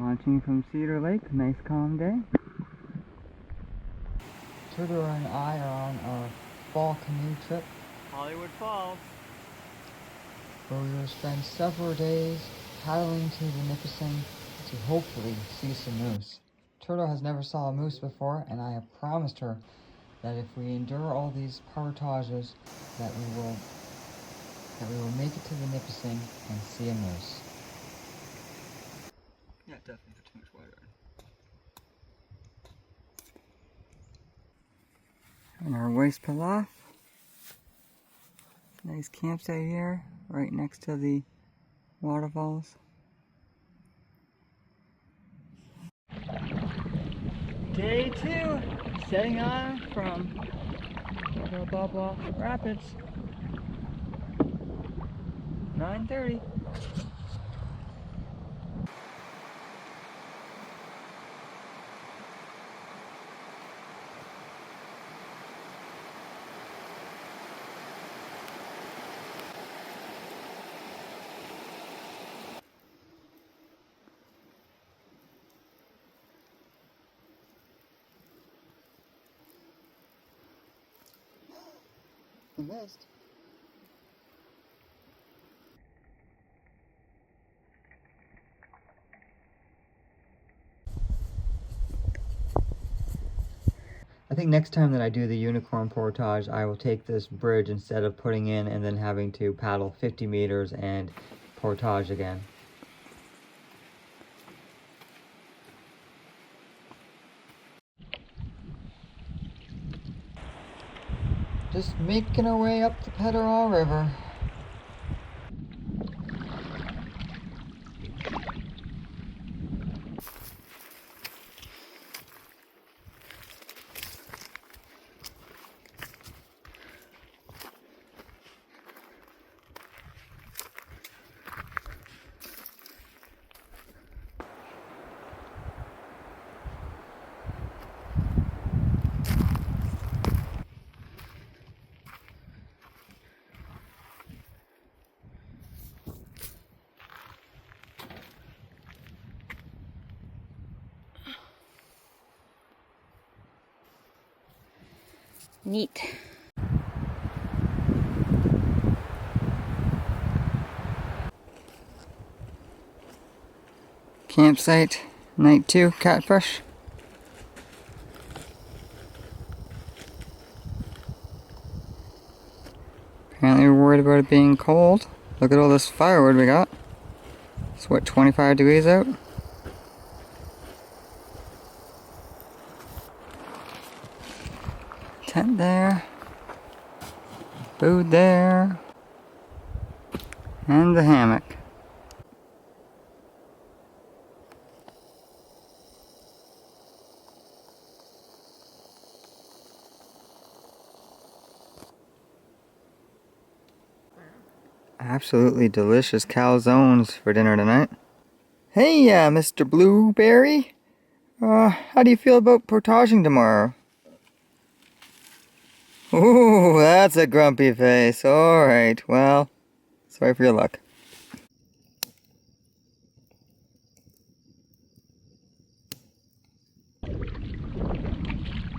Launching from Cedar Lake, nice calm day. Turtle and I are on our fall canoe trip, Hollywood Falls, where we will spend several days paddling to the Nipissing to hopefully see some moose. Turtle has never saw a moose before, and I have promised her that if we endure all these portages, that we will make it to the Nipissing and see a moose. Yeah, definitely put too much water in. And our waste pull off. Nice campsite here, right next to the waterfalls. Day 2, setting on from blah blah blah Rapids. 9:30. You missed. I think next time that I do the unicorn portage, I will take this bridge instead of putting in and then having to paddle 50 meters and portage again. Just making our way up the Petaral River. Neat. Campsite, night 2, catfish. Apparently we're worried about it being cold. Look at all this firewood we got. It's what, 25 degrees out? Tent there. Food there. And the hammock. Absolutely delicious calzones for dinner tonight. Hey, Mr. Blueberry. How do you feel about portaging tomorrow? Ooh, that's a grumpy face. Alright, well, sorry for your luck.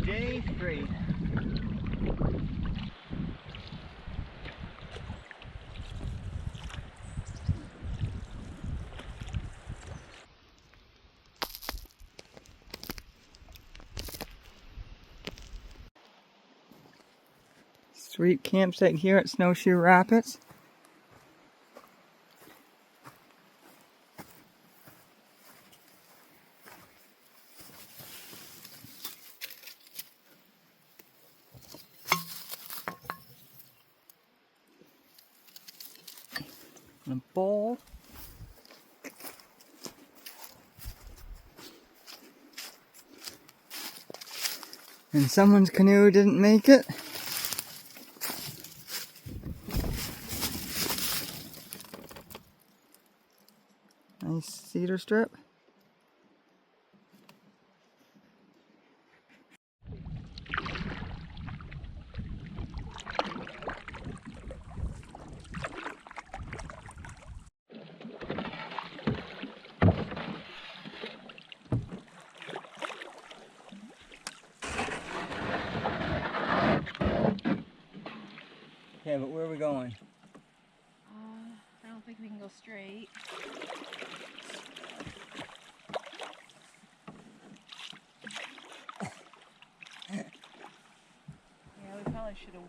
Day 3. Sweet campsite here at Snowshoe Rapids. And a bowl. And someone's canoe didn't make it. Nice cedar strip. Okay, but where are we going? I don't think we can go straight. Yeah, we probably should have.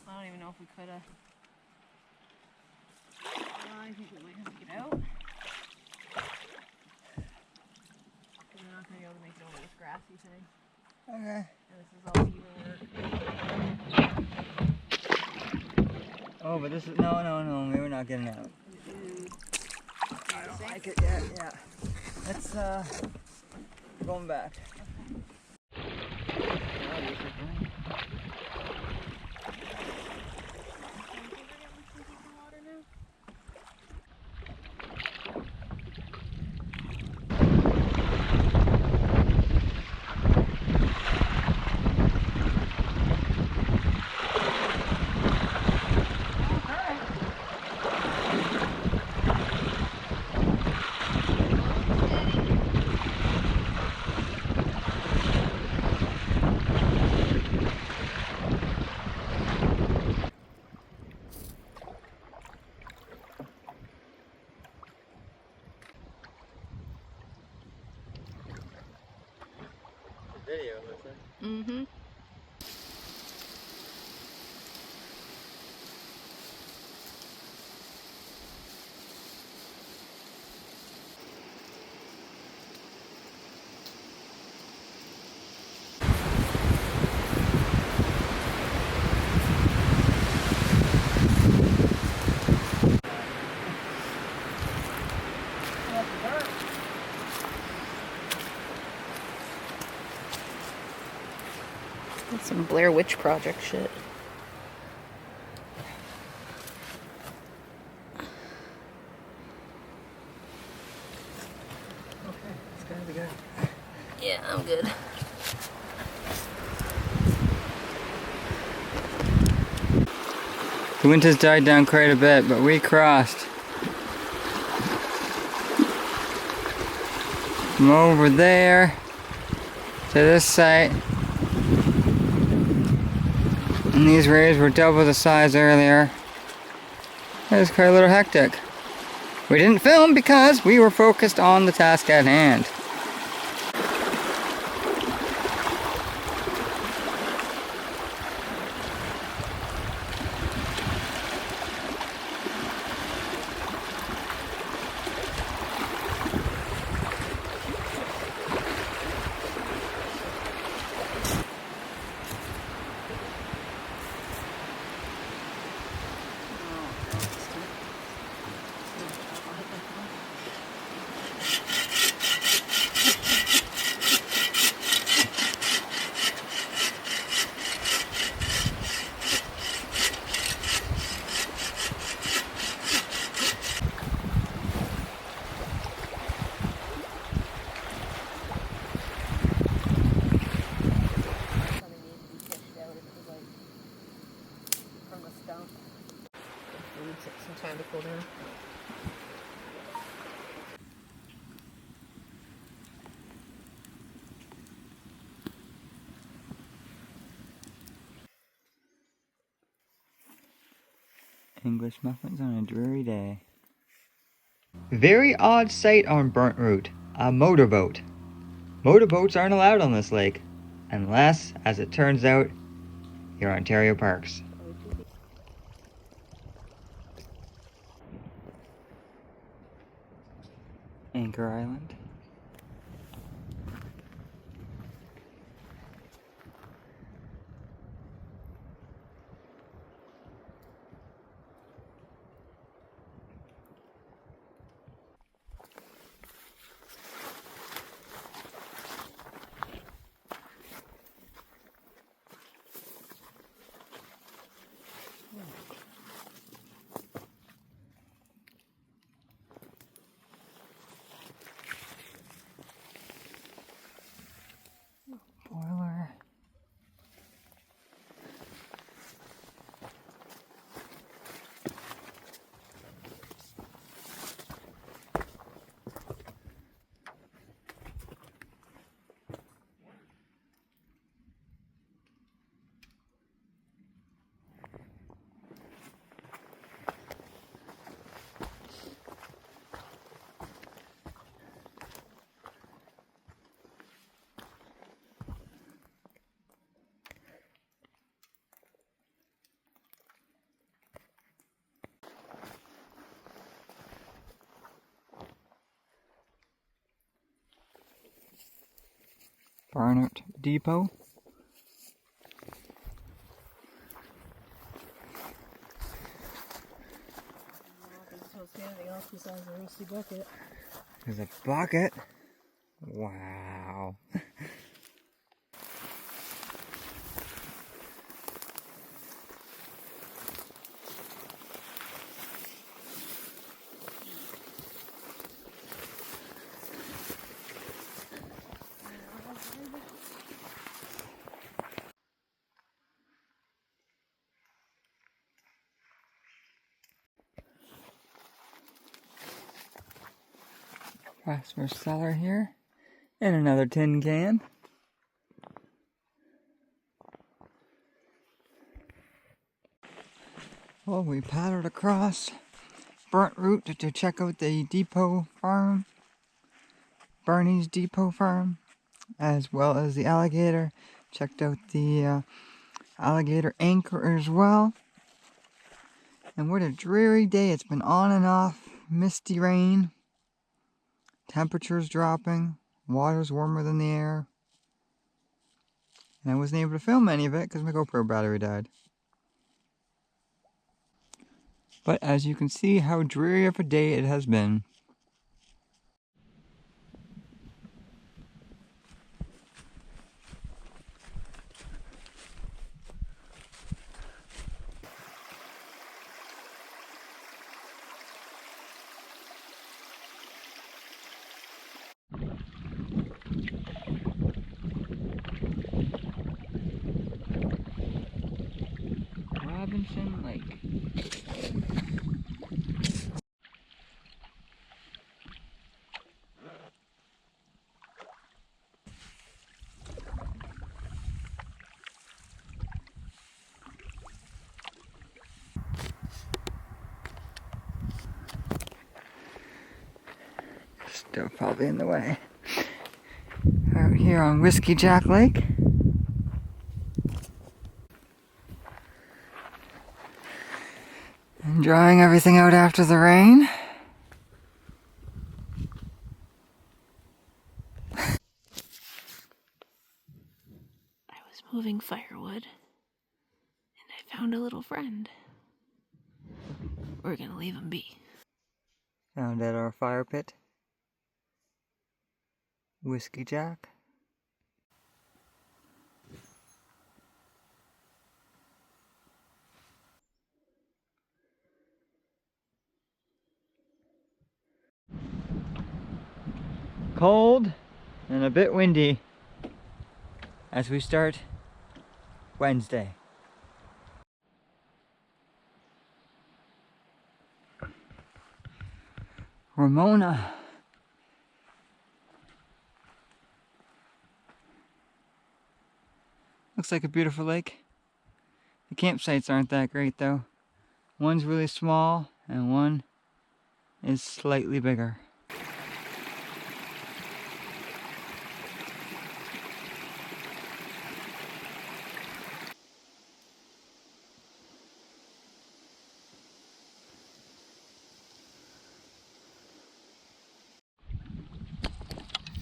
I don't even know if we could have. I think we might have to get out. Because we're not going to be able to make it over this grassy thing. Okay. And this is all beaver work. Oh, but this is, no, we're not getting out. I don't like it yet, yeah. Let's, going back. Video, looks like. Mm-hmm. That's some Blair Witch Project shit. Okay, it's gonna be good. Yeah, I'm good. The wind has died down quite a bit, but we crossed from over there to this site. And these rays were double the size earlier. It was quite a little hectic. We didn't film because we were focused on the task at hand. Some time to cool down. English muffins on a dreary day. Very odd sight on Burnt Root, a motorboat. Motorboats aren't allowed on this lake, unless, as it turns out, you're Ontario Parks. Anchor Island. Barnett Depot. Anything else besides a rusty bucket. There's a bucket. Wow. Phosphorus cellar here. And another tin can. Well, we paddled across Burnt Route to check out the depot farm. Barney's Depot Farm. As well as the alligator. Checked out the alligator anchor as well. And what a dreary day. It's been on and off. Misty rain. Temperatures dropping. Water's warmer than the air. And I wasn't able to film any of it because my GoPro battery died. But as you can see how dreary of a day it has been. Robinson Lake. Still probably in the way. Out here on Whiskey Jack Lake. And drying everything out after the rain. I was moving firewood, and I found a little friend. We're gonna leave him be. Found at our fire pit. Whiskey Jack. Cold and a bit windy as we start Wednesday. Ramona. Looks like a beautiful lake. The campsites aren't that great though. One's really small and one is slightly bigger.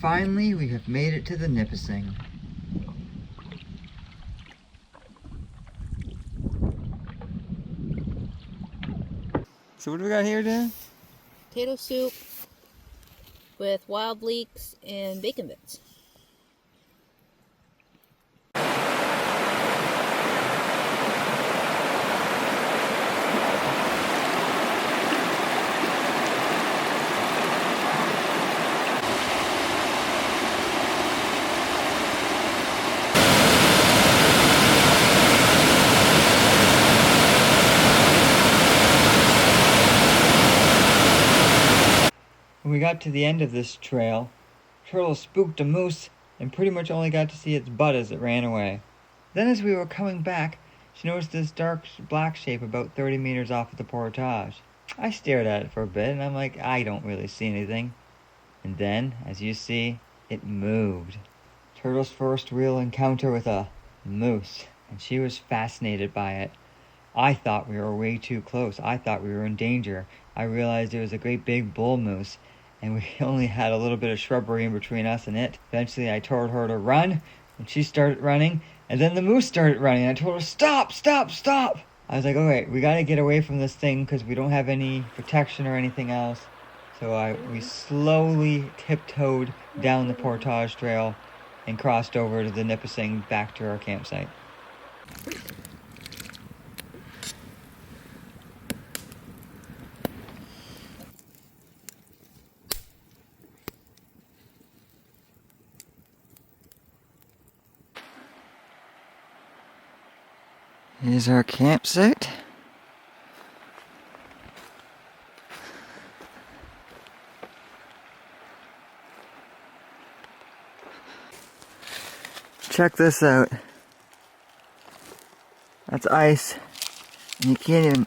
Finally, we have made it to the Nipissing. So what do we got here, Dan? Potato soup with wild leeks and bacon bits. When we got to the end of this trail, Turtle spooked a moose and pretty much only got to see its butt as it ran away. Then as we were coming back, she noticed this dark black shape about 30 meters off of the portage. I stared at it for a bit and I'm like, I don't really see anything. And then, as you see, it moved. Turtle's first real encounter with a moose, and she was fascinated by it. I thought we were way too close. I thought we were in danger. I realized it was a great big bull moose, and we only had a little bit of shrubbery in between us and it. Eventually I told her to run, and she started running, and then the moose started running. I told her, stop, stop, stop. I was like, okay, we gotta get away from this thing because we don't have any protection or anything else. So we slowly tiptoed down the portage trail and crossed over to the Nipissing back to our campsite. Here's our campsite. Check this out. That's ice. And you can't even...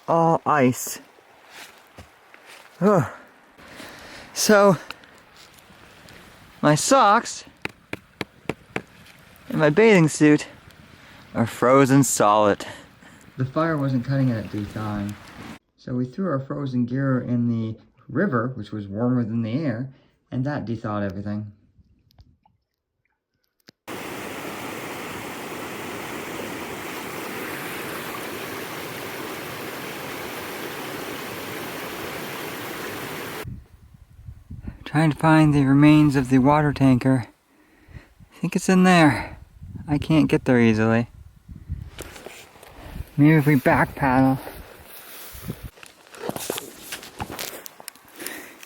all ice. Ugh. So, my socks and my bathing suit are frozen solid. The fire wasn't cutting it at thawing, so we threw our frozen gear in the river, which was warmer than the air, and that thawed everything. Trying to find the remains of the water tanker. I think it's in there. I can't get there easily. Maybe if we back paddle.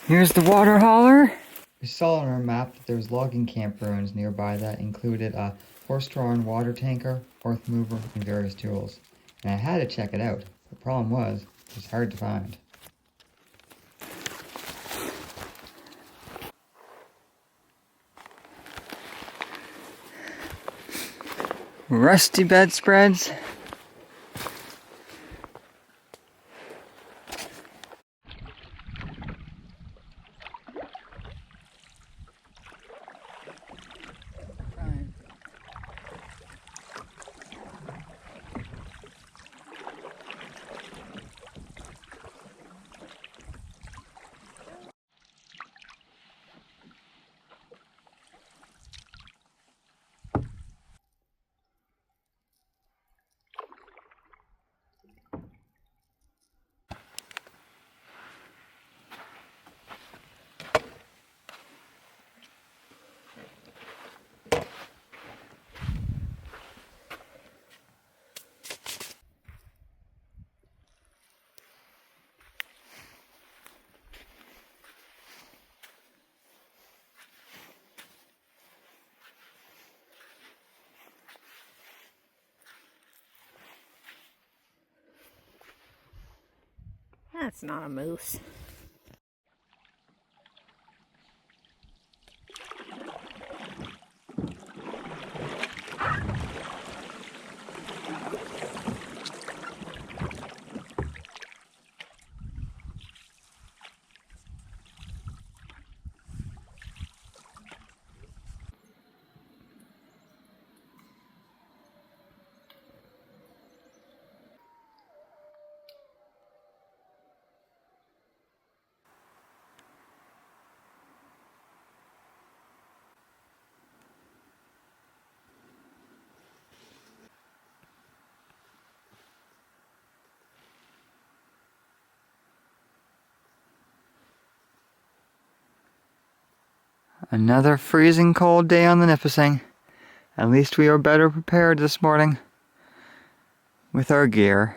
Here's the water hauler. We saw on our map that there was logging camp ruins nearby that included a horse-drawn water tanker, earth mover, and various tools. And I had to check it out. The problem was, it was hard to find. Rusty bedspreads. That's not a moose. Another freezing cold day on the Nipissing. At least we are better prepared this morning with our gear.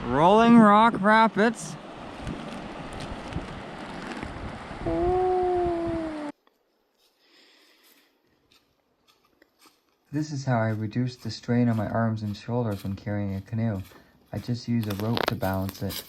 Rolling Rock Rapids. This is how I reduce the strain on my arms and shoulders when carrying a canoe. I just use a rope to balance it.